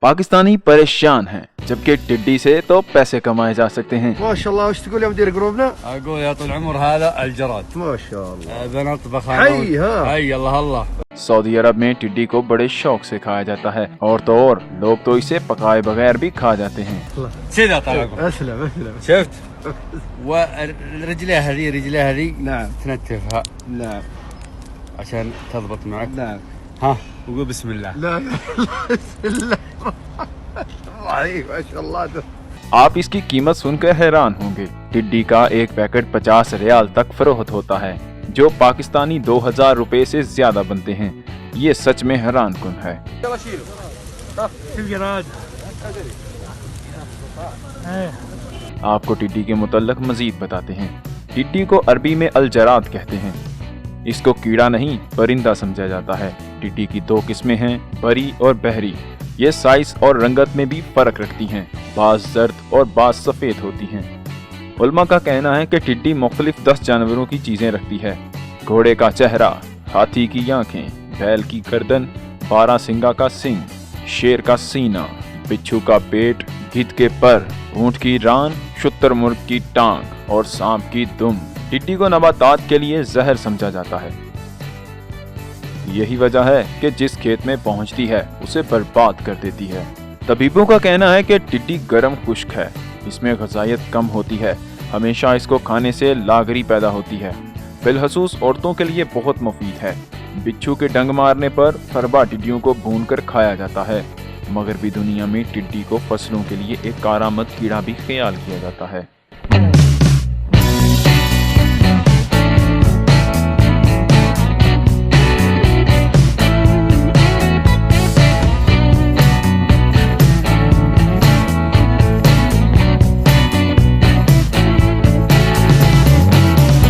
पाकिस्तानी परेशान हैं, जबकि टिड्डी से तो पैसे कमाए जा सकते हैं। माशाल्लाह وش تقول يا مدير قروبنا؟ اقول يا طول العمر هذا الجراد ما شاء الله بنطبخ حي ها حي الله الله सऊदी अरब में टिड्डी को बड़े शौक से खाया जाता है और तो और लोग तो इसे पकाए बगैर भी खा जाते हैं। كذا طال اسلم اسلم شفت ورجليها هذه رجليها هذه نعم تنتفها نعم عشان تضبط معك نعم ها وقول بسم الله لا بسم الله ضعيف ما شاء الله ده आप इसकी कीमत सुनकर हैरान होंगे। टिड्डी का एक पैकेट 50 रियाल तक फरोख्त होता है, जो पाकिस्तानी 2000 रुपए से ज्यादा बनते हैं। ये सच में हैरान कुन है। आपको टिड्डी के मुतल्लक मजीद बताते हैं। टिड्डी को अरबी में अल-जराद कहते हैं। इसको कीड़ा नहीं परिंदा समझा जाता है। टिड्डी की दो किस्में हैं, परी और बहरी। ये साइज और रंगत में भी फर्क रखती हैं, बाज जर्द और बाज सफेद होती हैं। उलमा का कहना है कि टिड्डी मुख्तलिफ 10 जानवरों की चीजें रखती है। घोड़े का चेहरा, हाथी की आंखें, बैल की गर्दन, बारहसिंगा का सींग, शेर का सीना, बिच्छू का पेट, गिद्ध के पर, ऊंट की रान, शुतुरमुर्ग की टांग और सांप की दुम। टिड्डी को नबातात के लिए जहर समझा जाता है। यही वजह है कि जिस खेत में पहुंचती है उसे बर्बाद कर देती है। तबीबों का कहना है कि टिड्डी गर्म खुश्क है, इसमें ग़िज़ाइयत कम होती है, हमेशा इसको खाने से लागरी पैदा होती है। बिलखसूस औरतों के लिए बहुत मुफीद है। बिच्छू के डंग मारने पर फरबा टिड्डियों को भूनकर खाया जाता है। मगरबी दुनिया में टिड्डी को फसलों के लिए एक कारामद कीड़ा भी ख्याल किया जाता है।